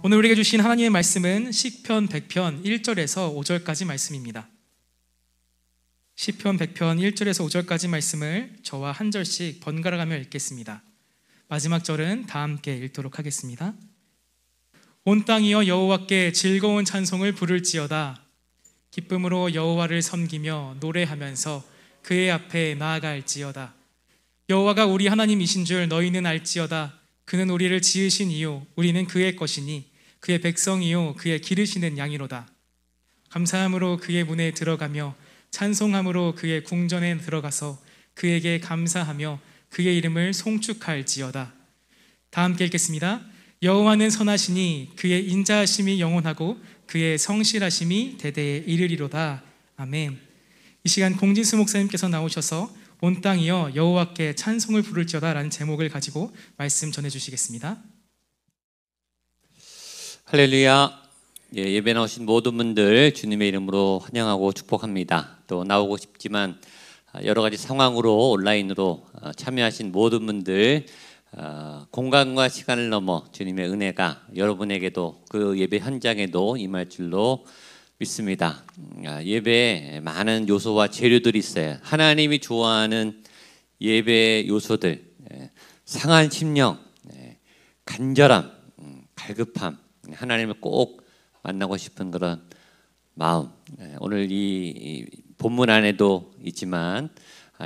오늘 우리에게 주신 하나님의 말씀은 시편 100편 1절에서 5절까지 말씀입니다. 시편 100편 1절에서 5절까지 말씀을 저와 한 절씩 번갈아 가며 읽겠습니다. 마지막 절은 다 함께 읽도록 하겠습니다. 온 땅이여 여호와께 즐거운 찬송을 부를지어다. 기쁨으로 여호와를 섬기며 노래하면서 그의 앞에 나아갈지어다. 여호와가 우리 하나님이신 줄 너희는 알지어다. 그는 우리를 지으신 이요 우리는 그의 것이니 그의 백성이요 그의 기르시는 양이로다. 감사함으로 그의 문에 들어가며 찬송함으로 그의 궁전에 들어가서 그에게 감사하며 그의 이름을 송축할지어다. 다 함께 읽겠습니다. 여호와는 선하시니 그의 인자하심이 영원하고 그의 성실하심이 대대에 이르리로다. 아멘. 이 시간 공진수 목사님께서 나오셔서 온 땅이여 여호와께 찬송을 부를지어다 라는 제목을 가지고 말씀 전해주시겠습니다. 할렐루야. 예배 나오신 모든 분들 주님의 이름으로 환영하고 축복합니다. 또 나오고 싶지만 여러 가지 상황으로 온라인으로 참여하신 모든 분들 공간과 시간을 넘어 주님의 은혜가 여러분에게도 그 예배 현장에도 임할 줄로 믿습니다. 예배에 많은 요소와 재료들이 있어요. 하나님이 좋아하는 예배 요소들, 상한 심령, 간절함, 갈급함, 하나님을 꼭 만나고 싶은 그런 마음. 오늘 이 본문 안에도 있지만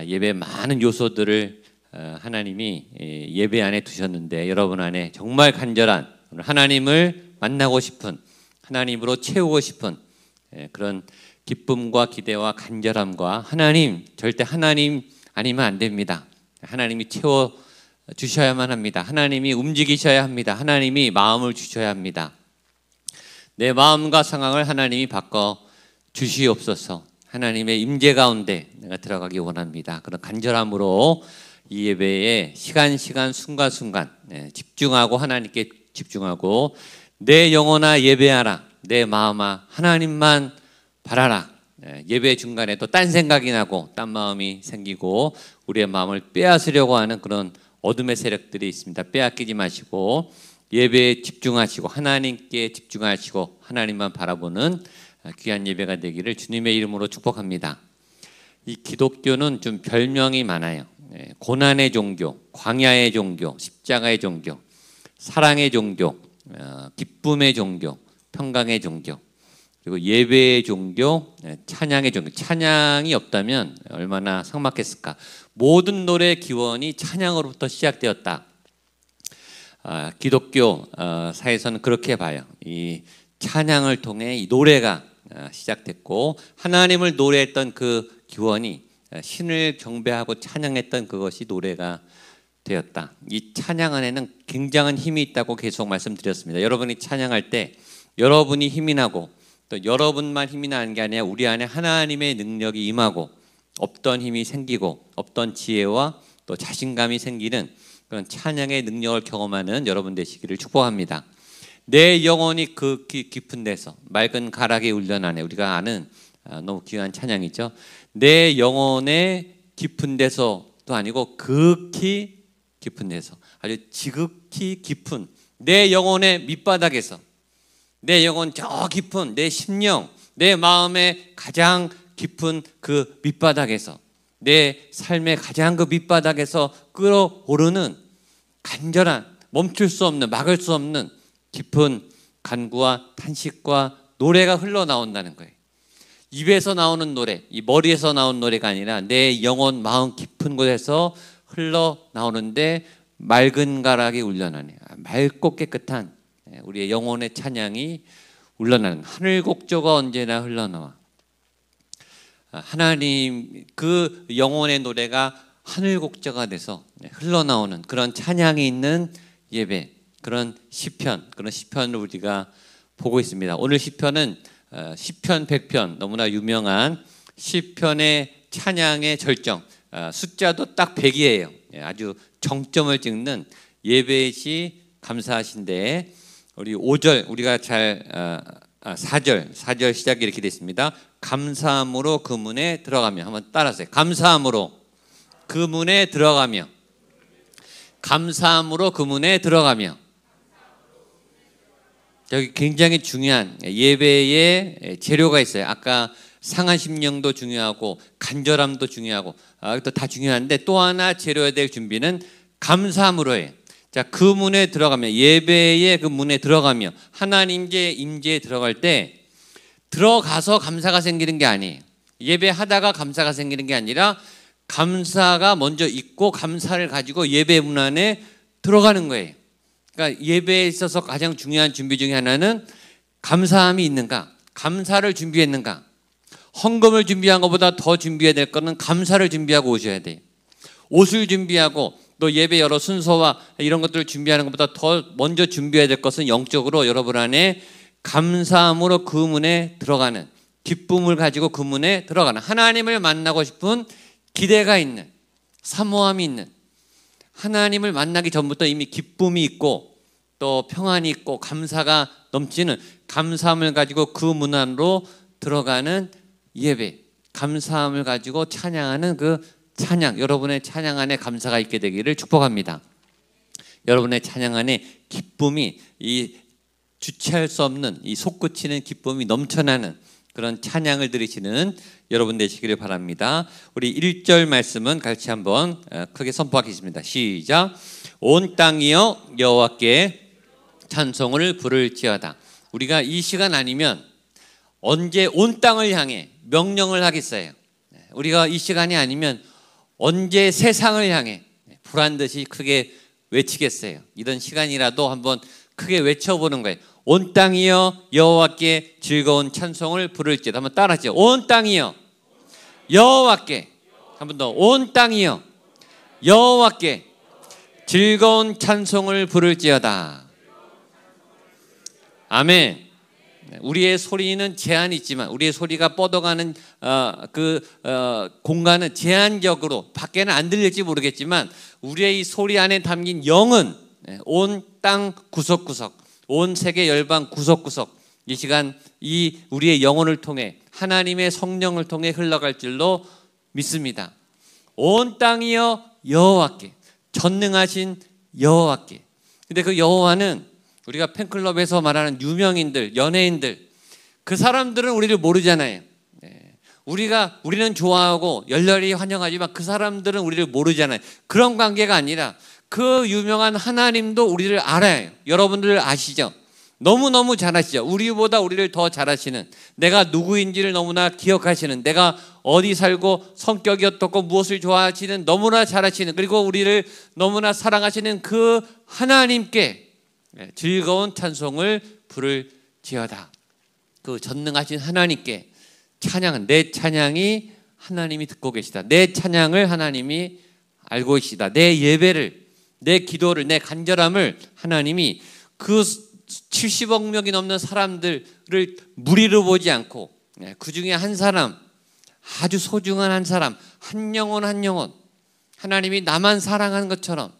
예배의 많은 요소들을 하나님이 예배 안에 두셨는데 여러분 안에 정말 간절한 하나님을 만나고 싶은, 하나님으로 채우고 싶은 그런 기쁨과 기대와 간절함과 하나님, 절대 하나님 아니면 안 됩니다. 하나님이 채워 주셔야만 합니다. 하나님이 움직이셔야 합니다. 하나님이 마음을 주셔야 합니다. 내 마음과 상황을 하나님이 바꿔 주시옵소서. 하나님의 임재 가운데 내가 들어가기 원합니다. 그런 간절함으로 이 예배에 시간 순간순간 집중하고 하나님께 집중하고 내 영혼아 예배하라. 내 마음아 하나님만 바라라. 예배 중간에 또 딴 생각이 나고 딴 마음이 생기고 우리의 마음을 빼앗으려고 하는 그런 어둠의 세력들이 있습니다. 빼앗기지 마시고 예배에 집중하시고 하나님께 집중하시고 하나님만 바라보는 귀한 예배가 되기를 주님의 이름으로 축복합니다. 이 기독교는 좀 별명이 많아요. 고난의 종교, 광야의 종교, 십자가의 종교, 사랑의 종교, 기쁨의 종교, 평강의 종교, 그리고 예배의 종교, 찬양의 종교. 찬양이 없다면 얼마나 삭막했을까. 모든 노래의 기원이 찬양으로부터 시작되었다. 기독교 사에서는 그렇게 봐요. 이 찬양을 통해 이 노래가 시작됐고 하나님을 노래했던 그 기원이 신을 경배하고 찬양했던 그것이 노래가 되었다. 이 찬양 안에는 굉장한 힘이 있다고 계속 말씀드렸습니다. 여러분이 찬양할 때 여러분이 힘이 나고 또 여러분만 힘이 나는 게 아니라 우리 안에 하나님의 능력이 임하고 없던 힘이 생기고 없던 지혜와 또 자신감이 생기는 그런 찬양의 능력을 경험하는 여러분 되시기를 축복합니다. 내 영혼이 그 깊은 데서 맑은 가락에 울려나네. 우리가 아는 너무 귀한 찬양이죠. 내 영혼의 깊은 데서도 아니고 극히 깊은 데서, 아주 지극히 깊은 내 영혼의 밑바닥에서, 내 영혼 저 깊은 내 심령, 내 마음의 가장 깊은 그 밑바닥에서, 내 삶의 가장 그 밑바닥에서 끌어오르는 간절한, 멈출 수 없는, 막을 수 없는 깊은 간구와 탄식과 노래가 흘러나온다는 거예요. 입에서 나오는 노래, 이 머리에서 나오는 노래가 아니라 내 영혼 마음 깊은 곳에서 흘러나오는데 맑은 가락이 울려나네. 맑고 깨끗한 우리의 영혼의 찬양이 울려나는, 하늘곡조가 언제나 흘러나와. 하나님 그 영혼의 노래가 하늘곡조가 돼서 흘러나오는 그런 찬양이 있는 예배, 그런 시편을 우리가 보고 있습니다. 오늘 시편은 시편 100편, 너무나 유명한 시편의 찬양의 절정, 숫자도 딱 100이에요. 아주 정점을 찍는 예배시 감사하신데, 우리 5절 우리가 잘 4절 시작이 이렇게 됐습니다. 감사함으로 그 문에 들어가며, 한번 따라하세요. 감사함으로 그 문에 들어가며, 감사함으로 그 문에 들어가며. 여기 굉장히 중요한 예배의 재료가 있어요. 아까 상한 심령도 중요하고 간절함도 중요하고 또 다 중요한데 또 하나 재료해야 될 준비는 감사함으로 해요. 자, 그 문에 들어가면 예배의 그 문에 들어가며 하나님의 임재에 들어갈 때 들어가서 감사가 생기는 게 아니에요. 예배하다가 감사가 생기는 게 아니라 감사가 먼저 있고 감사를 가지고 예배 문 안에 들어가는 거예요. 그러니까 예배에 있어서 가장 중요한 준비 중에 하나는 감사함이 있는가, 감사를 준비했는가. 헌금을 준비한 것보다 더 준비해야 될 거는 감사를 준비하고 오셔야 돼요. 옷을 준비하고 또 예배 여러 순서와 이런 것들을 준비하는 것보다 더 먼저 준비해야 될 것은 영적으로 여러분 안에 감사함으로 그 문에 들어가는, 기쁨을 가지고 그 문에 들어가는, 하나님을 만나고 싶은 기대가 있는, 사모함이 있는, 하나님을 만나기 전부터 이미 기쁨이 있고 또 평안이 있고 감사가 넘치는 감사함을 가지고 그 문 안으로 들어가는 예배, 감사함을 가지고 찬양하는 그 찬양, 여러분의 찬양 안에 감사가 있게 되기를 축복합니다. 여러분의 찬양 안에 기쁨이, 이 주체할 수 없는 이 솟구치는 기쁨이 넘쳐나는 그런 찬양을 들으시는 여러분 되시기를 바랍니다. 우리 1절 말씀은 같이 한번 크게 선포하겠습니다. 시작. 온 땅이여 여호와께 찬송을 부를지어다. 우리가 이 시간 아니면 언제 온 땅을 향해 명령을 하겠어요? 우리가 이 시간이 아니면 언제 세상을 향해 보란듯이 크게 외치겠어요? 이런 시간이라도 한번 크게 외쳐보는 거예요. 온 땅이여 여호와께 즐거운 찬송을 부를지어다. 한번 따라하죠. 온 땅이여 여호와께, 한 번 더, 온 땅이여 여호와께 즐거운 찬송을 부를지어다. 아멘. 우리의 소리는 제한이 있지만, 우리의 소리가 뻗어가는 공간은 제한적으로 밖에는 안 들릴지 모르겠지만, 우리의 이 소리 안에 담긴 영은 온 땅 구석구석, 온 세계 열방 구석구석, 이 시간 이 우리의 영혼을 통해 하나님의 성령을 통해 흘러갈 줄로 믿습니다. 온 땅이여 여호와께, 전능하신 여호와께. 근데 그 여호와는 우리가 팬클럽에서 말하는 유명인들, 연예인들, 그 사람들은 우리를 모르잖아요. 우리는 좋아하고 열렬히 환영하지만 그 사람들은 우리를 모르잖아요. 그런 관계가 아니라 그 유명한 하나님도 우리를 알아요. 여러분들 아시죠? 너무너무 잘 아시죠? 우리보다 우리를 더 잘 아시는, 내가 누구인지를 너무나 기억하시는, 내가 어디 살고 성격이 어떻고 무엇을 좋아하시는 너무나 잘 아시는, 그리고 우리를 너무나 사랑하시는 그 하나님께 즐거운 찬송을 부를지어다. 그 전능하신 하나님께 찬양은, 내 찬양이 하나님이 듣고 계시다. 내 찬양을 하나님이 알고 계시다. 내 예배를, 내 기도를, 내 간절함을 하나님이 그 70억 명이 넘는 사람들을 무리로 보지 않고 그 중에 한 사람, 아주 소중한 한 사람, 한 영혼 한 영혼, 하나님이 나만 사랑하는 것처럼,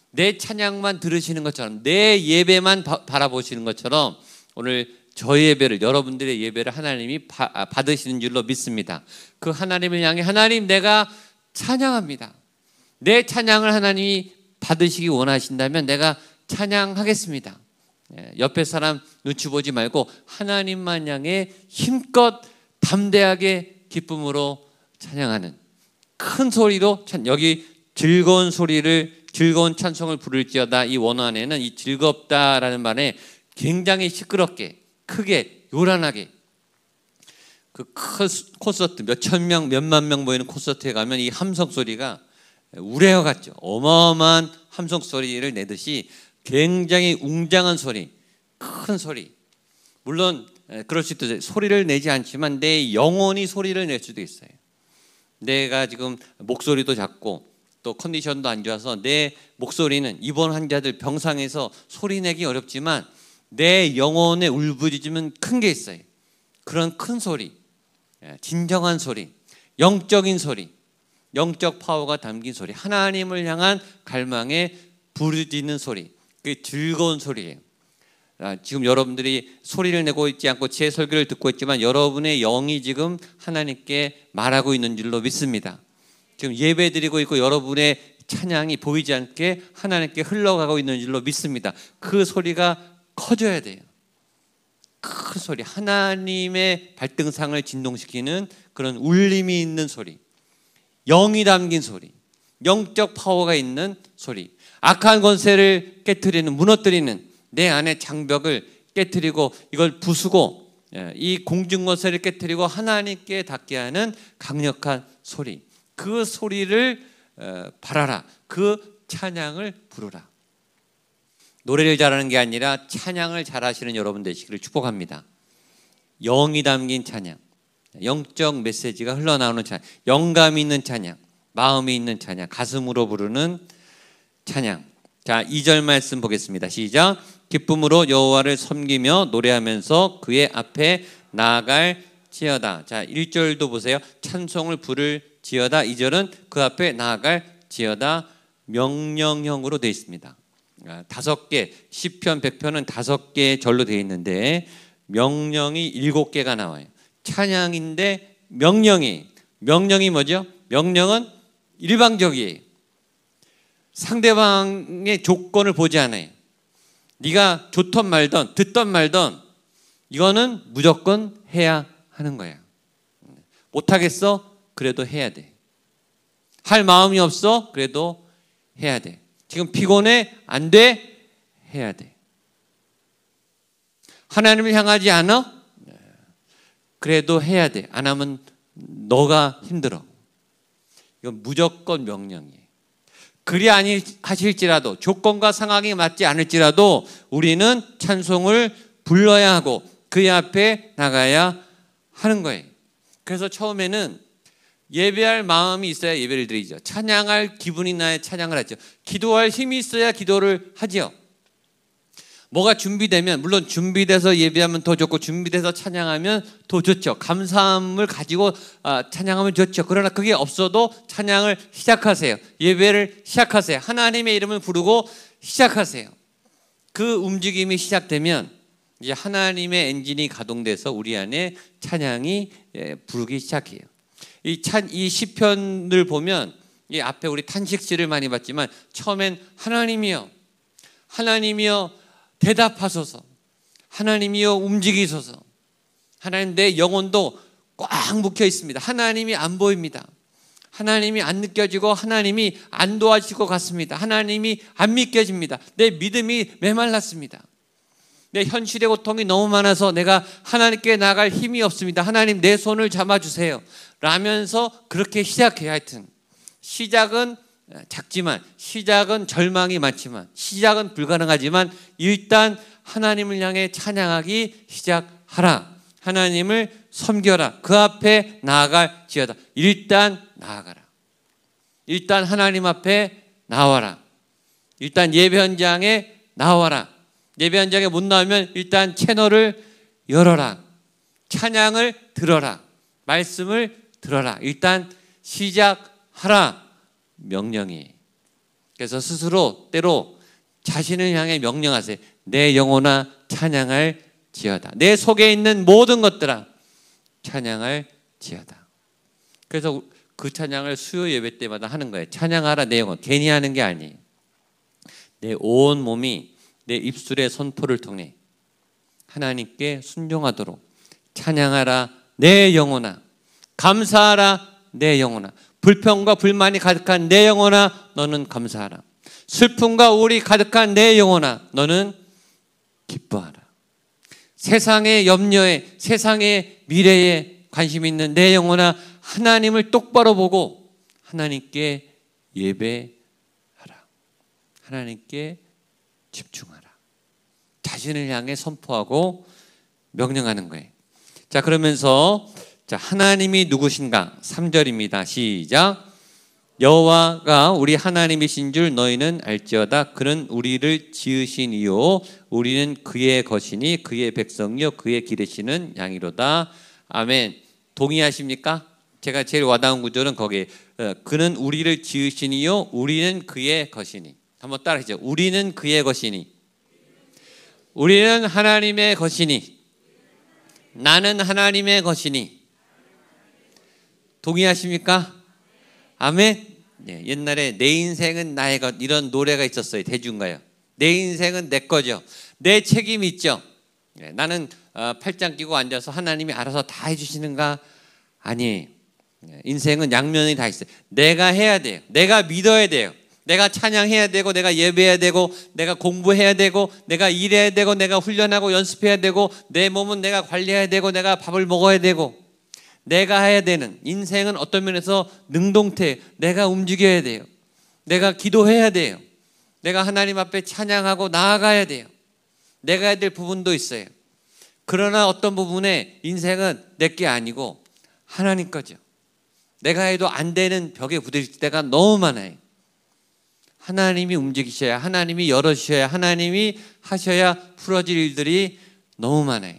내 찬양만 들으시는 것처럼, 내 예배만 바라보시는 것처럼 오늘 저희 예배를, 여러분들의 예배를 하나님이 받으시는 줄로 믿습니다. 그 하나님을 향해, 하나님 내가 찬양합니다. 내 찬양을 하나님이 받으시기 원하신다면 내가 찬양하겠습니다. 옆에 사람 눈치 보지 말고 하나님만 향해 힘껏 담대하게 기쁨으로 찬양하는, 큰 소리로 여기 즐거운 소리를, 즐거운 찬송을 부를지어다. 이 원어 안에는 이 즐겁다라는 말에 굉장히 시끄럽게, 크게, 요란하게, 그 큰 콘서트, 몇천 명, 몇만 명 모이는 콘서트에 가면 이 함성 소리가 우레와 같죠. 어마어마한 함성 소리를 내듯이 굉장히 웅장한 소리, 큰 소리. 물론 그럴 수도 있어요. 소리를 내지 않지만 내 영혼이 소리를 낼 수도 있어요. 내가 지금 목소리도 작고 또 컨디션도 안 좋아서 내 목소리는 입원 환자들 병상에서 소리 내기 어렵지만 내 영혼의 울부짖음은 큰 게 있어요. 그런 큰 소리, 진정한 소리, 영적인 소리, 영적 파워가 담긴 소리, 하나님을 향한 갈망에 부르짖는 소리, 그게 즐거운 소리예요. 지금 여러분들이 소리를 내고 있지 않고 제 설교를 듣고 있지만 여러분의 영이 지금 하나님께 말하고 있는 줄로 믿습니다. 지금 예배 드리고 있고 여러분의 찬양이 보이지 않게 하나님께 흘러가고 있는 줄로 믿습니다. 그 소리가 커져야 돼요. 큰 소리, 하나님의 발등상을 진동시키는 그런 울림이 있는 소리, 영이 담긴 소리, 영적 파워가 있는 소리, 악한 권세를 깨트리는, 무너뜨리는, 내 안의 장벽을 깨트리고 이걸 부수고 이 공중 권세를 깨트리고 하나님께 닿게 하는 강력한 소리, 그 소리를 바라라. 그 찬양을 부르라. 노래를 잘하는 게 아니라 찬양을 잘하시는 여러분 되시기를 축복합니다. 영이 담긴 찬양, 영적 메시지가 흘러나오는 찬양, 영감이 있는 찬양, 마음이 있는 찬양, 가슴으로 부르는 찬양. 자, 2절 말씀 보겠습니다. 시작. 기쁨으로 여호와를 섬기며 노래하면서 그의 앞에 나아갈지어다. 자, 1절도 보세요. 찬송을 부를지어다. 2절은 그 앞에 나아갈지어다. 명령형으로 되어 있습니다. 5개, 시편 100편은 5개의 절로 되어 있는데 명령이 7개가 나와요. 찬양인데 명령이 뭐죠? 명령은 일방적이에요. 상대방의 조건을 보지 않아요. 네가 좋던 말던 듣던 말던 이거는 무조건 해야 하는 거야. 못하겠어? 그래도 해야 돼. 할 마음이 없어? 그래도 해야 돼. 지금 피곤해? 안 돼? 해야 돼. 하나님을 향하지 않아? 그래도 해야 돼. 안 하면 너가 힘들어. 이건 무조건 명령이에요. 그리 아니하실지라도, 조건과 상황이 맞지 않을지라도 우리는 찬송을 불러야 하고 그의 앞에 나가야 하는 거예요. 그래서 처음에는 예배할 마음이 있어야 예배를 드리죠. 찬양할 기분이 나야 찬양을 하죠. 기도할 힘이 있어야 기도를 하죠. 뭐가 준비되면, 물론 준비돼서 예배하면 더 좋고 준비돼서 찬양하면 더 좋죠. 감사함을 가지고 찬양하면 좋죠. 그러나 그게 없어도 찬양을 시작하세요. 예배를 시작하세요. 하나님의 이름을 부르고 시작하세요. 그 움직임이 시작되면 이제 하나님의 엔진이 가동돼서 우리 안에 찬양이 부르기 시작해요. 이 시편을 보면 이 앞에 우리 탄식시를 많이 봤지만 처음엔 하나님이여, 하나님이여 대답하소서, 하나님이여 움직이소서. 하나님, 내 영혼도 꽉 묶여 있습니다. 하나님이 안 보입니다. 하나님이 안 느껴지고 하나님이 안 도와줄 것 같습니다. 하나님이 안 믿겨집니다. 내 믿음이 메말랐습니다. 내 현실의 고통이 너무 많아서 내가 하나님께 나갈 힘이 없습니다. 하나님, 내 손을 잡아주세요 라면서 그렇게 시작해요. 하여튼 시작은 작지만, 시작은 절망이 많지만, 시작은 불가능하지만 일단 하나님을 향해 찬양하기 시작하라. 하나님을 섬겨라. 그 앞에 나아갈지어다. 일단 나아가라. 일단 하나님 앞에 나와라. 일단 예배 현장에 나와라. 예배 현장에 못 나오면 일단 채널을 열어라. 찬양을 들어라. 말씀을 들어라. 일단 시작하라. 명령이. 그래서 스스로 때로 자신을 향해 명령하세요. 내 영혼아 찬양할 지어다. 내 속에 있는 모든 것들아 찬양할 지어다. 그래서 그 찬양을 수요 예배 때마다 하는 거예요. 찬양하라 내 영혼. 괜히 하는 게 아니에요. 내 온 몸이 내 입술의 선포를 통해 하나님께 순종하도록 찬양하라 내 영혼아, 감사하라 내 영혼아, 불평과 불만이 가득한 내 영혼아 너는 감사하라, 슬픔과 우울이 가득한 내 영혼아 너는 기뻐하라. 세상의 염려에, 세상의 미래에 관심 있는 내 영혼아 하나님을 똑바로 보고 하나님께 예배하라. 하나님께 집중하라. 자신을 향해 선포하고 명령하는 거예요. 자, 그러면서 자, 하나님이 누구신가? 3절입니다. 시작. 여호와가 우리 하나님이신 줄 너희는 알지어다. 그는 우리를 지으신 이요 우리는 그의 것이니 그의 백성이요 그의 기르시는 양이로다. 아멘. 동의하십니까? 제가 제일 와닿은 구절은 거기에 그는 우리를 지으신 이요 우리는 그의 것이니. 한번 따라하죠. 우리는 그의 것이니, 우리는 하나님의 것이니, 나는 하나님의 것이니. 동의하십니까? 아멘. 네, 옛날에 내 인생은 나의 것 이런 노래가 있었어요. 대중가요. 내 인생은 내 거죠. 내 책임이 있죠. 나는 팔짱 끼고 앉아서 하나님이 알아서 다 해주시는가? 아니에요. 인생은 양면이 다 있어요. 내가 해야 돼요. 내가 믿어야 돼요. 내가 찬양해야 되고, 내가 예배해야 되고, 내가 공부해야 되고, 내가 일해야 되고, 내가 훈련하고 연습해야 되고, 내 몸은 내가 관리해야 되고, 내가 밥을 먹어야 되고, 내가 해야 되는, 인생은 어떤 면에서 능동태, 내가 움직여야 돼요. 내가 기도해야 돼요. 내가 하나님 앞에 찬양하고 나아가야 돼요. 내가 해야 될 부분도 있어요. 그러나 어떤 부분에 인생은 내게 아니고 하나님 거죠. 내가 해도 안 되는 벽에 부딪힐 때가 너무 많아요. 하나님이 움직이셔야, 하나님이 열어주셔야, 하나님이 하셔야 풀어질 일들이 너무 많아요.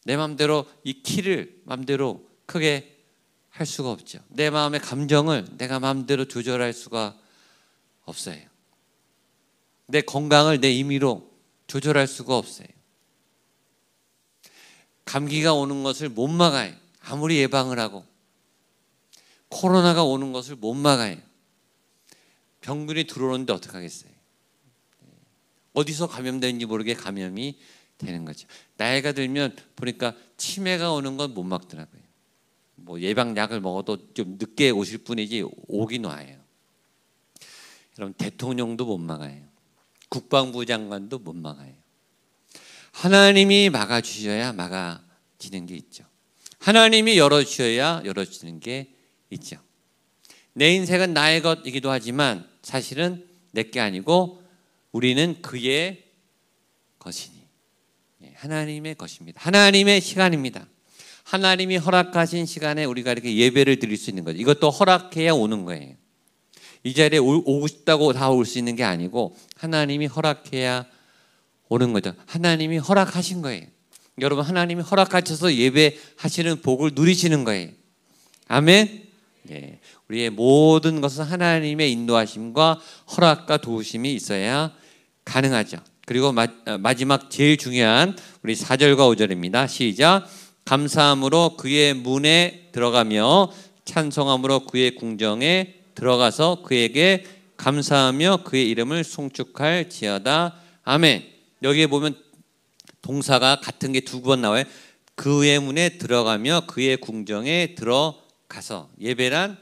내 마음대로 이 키를 마음대로 크게 할 수가 없죠. 내 마음의 감정을 내가 마음대로 조절할 수가 없어요. 내 건강을 내 임의로 조절할 수가 없어요. 감기가 오는 것을 못 막아요. 아무리 예방을 하고. 코로나가 오는 것을 못 막아요. 병균이 들어오는데 어떡하겠어요. 어디서 감염되는지 모르게 감염이 되는 거죠. 나이가 들면 보니까 치매가 오는 건 못 막더라고요. 뭐 예방약을 먹어도 좀 늦게 오실 뿐이지 오긴 와요. 그럼 대통령도 못 막아요. 국방부 장관도 못 막아요. 하나님이 막아주셔야 막아지는 게 있죠. 하나님이 열어주셔야 열어주는 게 있죠. 내 인생은 나의 것이기도 하지만 사실은 내게 아니고 우리는 그의 것이니 하나님의 것입니다. 하나님의 시간입니다. 하나님이 허락하신 시간에 우리가 이렇게 예배를 드릴 수 있는 거죠. 이것도 허락해야 오는 거예요. 이 자리에 오고 싶다고 다 올 수 있는 게 아니고 하나님이 허락해야 오는 거죠. 하나님이 허락하신 거예요. 여러분, 하나님이 허락하셔서 예배하시는 복을 누리시는 거예요. 아멘. 예, 우리의 모든 것은 하나님의 인도하심과 허락과 도우심이 있어야 가능하죠. 그리고 마지막 제일 중요한 우리 4절과 5절입니다. 시작. 감사함으로 그의 문에 들어가며 찬송함으로 그의 궁정에 들어가서 그에게 감사하며 그의 이름을 송축할지어다. 아멘. 여기에 보면 동사가 같은 게 두 번 나와요. 그의 문에 들어가며 그의 궁정에 들어가서. 예배란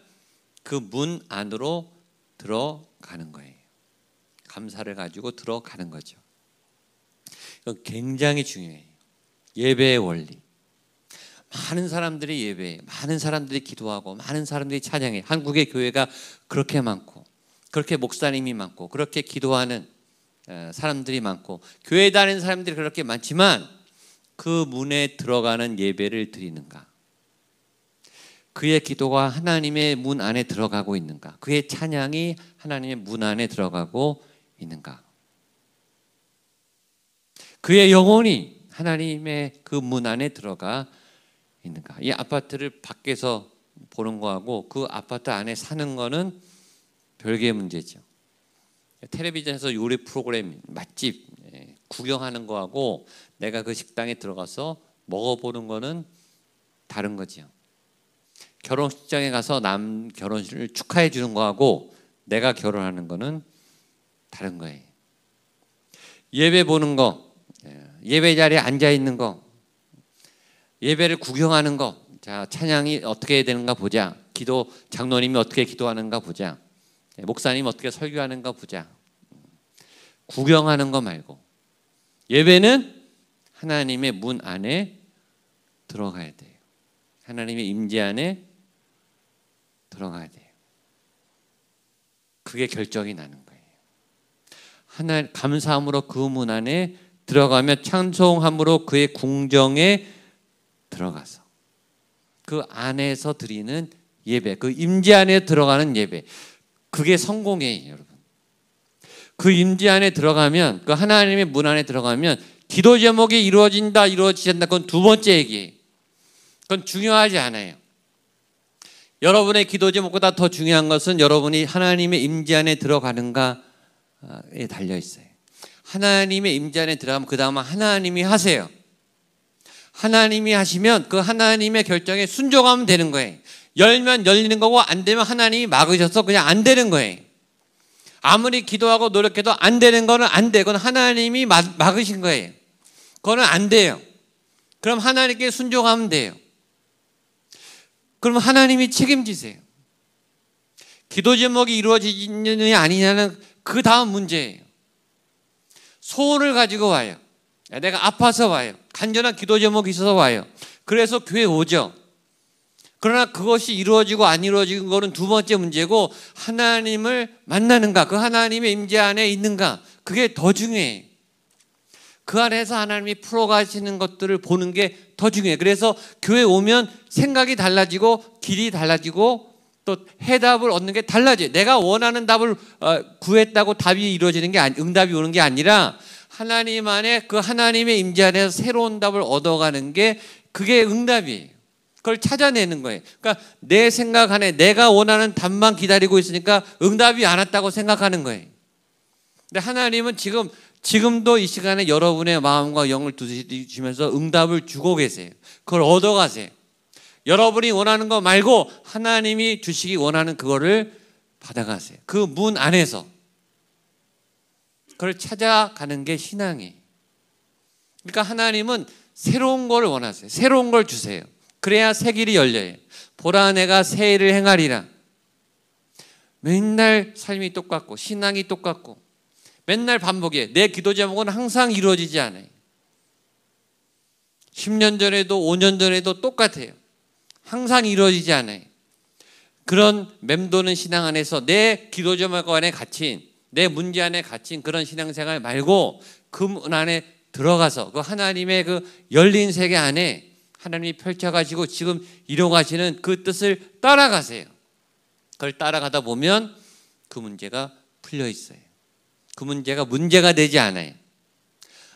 그 문 안으로 들어가는 거예요. 감사를 가지고 들어가는 거죠. 이건 굉장히 중요해요. 예배의 원리. 많은 사람들이 예배해, 많은 사람들이 기도하고, 많은 사람들이 찬양해. 한국의 교회가 그렇게 많고, 그렇게 목사님이 많고, 그렇게 기도하는 사람들이 많고, 교회 다니는 사람들이 그렇게 많지만 그 문에 들어가는 예배를 드리는가? 그의 기도가 하나님의 문 안에 들어가고 있는가? 그의 찬양이 하나님의 문 안에 들어가고 있는가? 그의 영혼이 하나님의 그 문 안에 들어가 있는가? 이 아파트를 밖에서 보는 거하고 그 아파트 안에 사는 거는 별개의 문제죠. 텔레비전에서 요리 프로그램, 맛집 구경하는 거하고 내가 그 식당에 들어가서 먹어보는 거는 다른 거죠. 결혼식장에 가서 남 결혼식을 축하해 주는 거하고 내가 결혼하는 거는 다른 거예요. 예배 보는 거, 예배 자리에 앉아 있는 거, 예배를 구경하는 거, 자, 찬양이 어떻게 해야 되는가 보자. 기도 장로님이 어떻게 기도하는가 보자. 목사님이 어떻게 설교하는가 보자. 구경하는 거 말고 예배는 하나님의 문 안에 들어가야 돼요. 하나님의 임재 안에 들어가야 돼요. 그게 결정이 나는 거예요. 하나님 감사함으로 그 문 안에 들어가며 찬송함으로 그의 궁정에 들어가서 그 안에서 드리는 예배, 그 임재 안에 들어가는 예배, 그게 성공이에요, 여러분. 그 임재 안에 들어가면, 그 하나님의 문 안에 들어가면 기도 제목이 이루어진다, 이루어지신다. 그건 두 번째 얘기예요. 그건 중요하지 않아요. 여러분의 기도 제목보다 더 중요한 것은 여러분이 하나님의 임재 안에 들어가는가에 달려 있어요. 하나님의 임재 안에 들어가면 그 다음은 하나님이 하세요. 하나님이 하시면 그 하나님의 결정에 순종하면 되는 거예요. 열면 열리는 거고 안 되면 하나님이 막으셔서 그냥 안 되는 거예요. 아무리 기도하고 노력해도 안 되는 거는 안 되고 하나님이 막으신 거예요. 그거는 안 돼요. 그럼 하나님께 순종하면 돼요. 그럼 하나님이 책임지세요. 기도 제목이 이루어지느냐 아니냐는 그 다음 문제예요. 소원을 가지고 와요. 내가 아파서 와요. 간절한 기도 제목이 있어서 와요. 그래서 교회 오죠. 그러나 그것이 이루어지고 안 이루어지는 것은 두 번째 문제고, 하나님을 만나는가, 그 하나님의 임재 안에 있는가, 그게 더 중요해요. 그 안에서 하나님이 풀어가시는 것들을 보는 게 더 중요해요. 그래서 교회 오면 생각이 달라지고 길이 달라지고 또 해답을 얻는 게 달라져요. 내가 원하는 답을 구했다고 답이 이루어지는 게 응답이 오는 게 아니라 하나님 안에 그 하나님의 임재 안에서 새로운 답을 얻어가는 게 그게 응답이에요. 그걸 찾아내는 거예요. 그러니까 내 생각 안에 내가 원하는 답만 기다리고 있으니까 응답이 안 왔다고 생각하는 거예요. 근데 하나님은 지금도 이 시간에 여러분의 마음과 영을 두드리시면서 응답을 주고 계세요. 그걸 얻어가세요. 여러분이 원하는 거 말고 하나님이 주시기 원하는 그거를 받아가세요. 그 문 안에서 그걸 찾아가는 게 신앙이에요. 그러니까 하나님은 새로운 걸 원하세요. 새로운 걸 주세요. 그래야 새 길이 열려요. 보라 내가 새 일을 행하리라. 맨날 삶이 똑같고 신앙이 똑같고 맨날 반복이에요. 내 기도 제목은 항상 이루어지지 않아요. 10년 전에도 5년 전에도 똑같아요. 항상 이루어지지 않아요. 그런 맴도는 신앙 안에서 내 기도 제목 안에 갇힌, 내 문제 안에 갇힌 그런 신앙생활 말고 그 문 안에 들어가서 그 하나님의 그 열린 세계 안에 하나님이 펼쳐가시고 지금 이뤄가시는 그 뜻을 따라가세요. 그걸 따라가다 보면 그 문제가 풀려 있어요. 그 문제가 되지 않아요.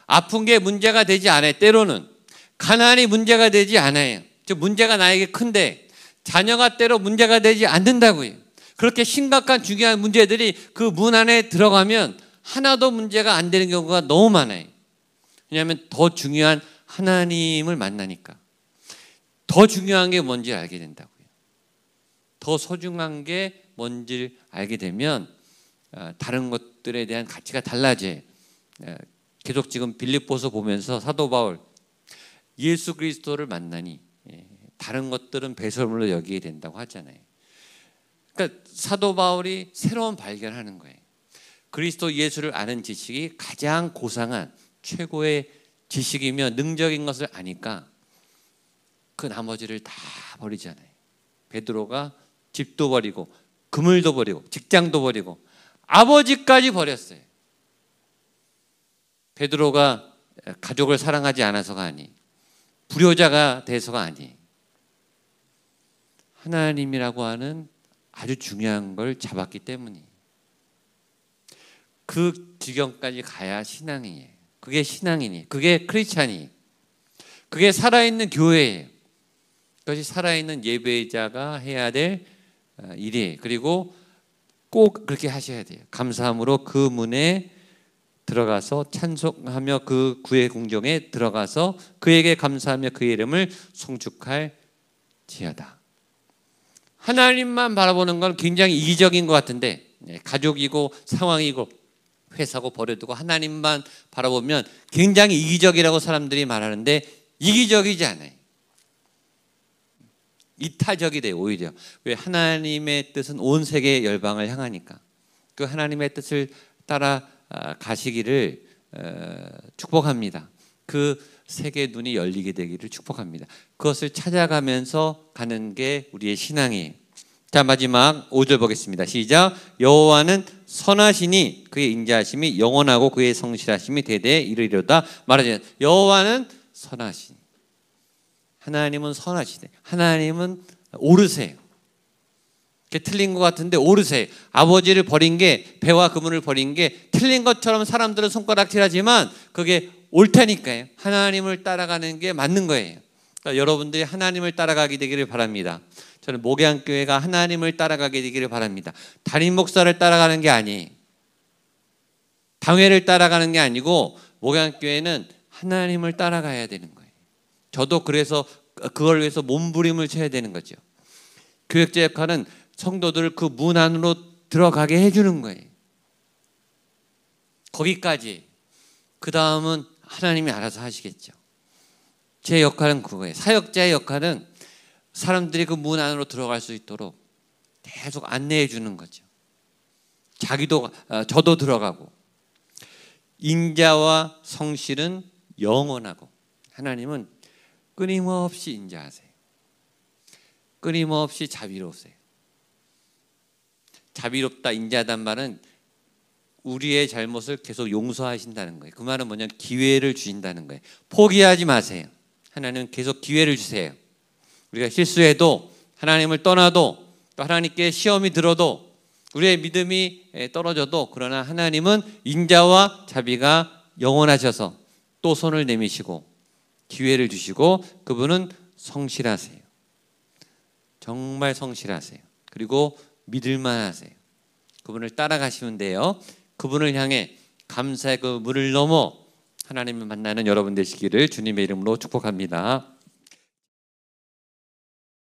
아픈 게 문제가 되지 않아요. 때로는 가난이 문제가 되지 않아요. 즉 문제가 나에게 큰데 자녀가 때로 문제가 되지 않는다고요. 그렇게 심각한 중요한 문제들이 그 문 안에 들어가면 하나도 문제가 안 되는 경우가 너무 많아요. 왜냐하면 더 중요한 하나님을 만나니까. 더 중요한 게 뭔지 알게 된다고요. 더 소중한 게 뭔지를 알게 되면 다른 것들에 대한 가치가 달라져요. 계속 지금 빌립보서 보면서 사도 바울 예수 그리스도를 만나니 다른 것들은 배설물로 여기게 된다고 하잖아요. 그러니까 사도 바울이 새로운 발견하는 거예요. 그리스도 예수를 아는 지식이 가장 고상한 최고의 지식이며 능적인 것을 아니까 그 나머지를 다 버리잖아요. 베드로가 집도 버리고 그물도 버리고 직장도 버리고 아버지까지 버렸어요. 베드로가 가족을 사랑하지 않아서가 아니, 불효자가 돼서가 아니, 하나님이라고 하는 아주 중요한 걸 잡았기 때문이에요. 그 지경까지 가야 신앙이에요. 그게 신앙이니, 그게 크리스찬이에요. 그게 살아있는 교회예요. 그것이 살아있는 예배자가 해야 될 일이에요. 그리고 꼭 그렇게 하셔야 돼요. 감사함으로 그 문에 들어가서 찬송하며 그 구의 궁정에 들어가서 그에게 감사하며 그의 이름을 송축할지어다. 하나님만 바라보는 건 굉장히 이기적인 것 같은데, 가족이고 상황이고 회사고 버려두고 하나님만 바라보면 굉장히 이기적이라고 사람들이 말하는데 이기적이지 않아요. 이타적이 돼요. 오히려. 왜? 하나님의 뜻은 온 세계 열방을 향하니까. 그 하나님의 뜻을 따라 가시기를 축복합니다. 그 세계 눈이 열리게 되기를 축복합니다. 그것을 찾아가면서 가는 게 우리의 신앙이에요. 자, 마지막 5절 보겠습니다. 시작. 여호와는 선하시니 그의 인자하심이 영원하고 그의 성실하심이 대대에 이르리로다 말하자. 여호와는 선하시니, 하나님은 선하시네. 하나님은 오르세요. 틀린 것 같은데 오르세요. 아버지를 버린 게, 배와 그물을 버린 게 틀린 것처럼 사람들은 손가락질하지만 그게 옳다니까요. 하나님을 따라가는 게 맞는 거예요. 그러니까 여러분들이 하나님을 따라가게 되기를 바랍니다. 저는 목양교회가 하나님을 따라가게 되기를 바랍니다. 담임 목사를 따라가는 게 아니에요. 당회를 따라가는 게 아니고 목양교회는 하나님을 따라가야 되는 거예요. 저도 그래서 그걸 위해서 몸부림을 쳐야 되는 거죠. 교역자 역할은 성도들을 그 문 안으로 들어가게 해주는 거예요. 거기까지. 그 다음은 하나님이 알아서 하시겠죠. 제 역할은 그거예요. 사역자의 역할은 사람들이 그 문 안으로 들어갈 수 있도록 계속 안내해 주는 거죠. 저도 들어가고. 인자와 성실은 영원하고, 하나님은 끊임없이 인자하세요. 끊임없이 자비로우세요. 자비롭다, 인자하단 말은 우리의 잘못을 계속 용서하신다는 거예요. 그 말은 뭐냐면 기회를 주신다는 거예요. 포기하지 마세요. 하나님은 계속 기회를 주세요. 우리가 실수해도, 하나님을 떠나도, 또 하나님께 시험이 들어도, 우리의 믿음이 떨어져도, 그러나 하나님은 인자와 자비가 영원하셔서 또 손을 내미시고 기회를 주시고, 그분은 성실하세요. 정말 성실하세요. 그리고 믿을만 하세요. 그분을 따라가시면 돼요. 그분을 향해 감사의 그 물을 넘어 하나님을 만나는 여러분 되시기를 주님의 이름으로 축복합니다.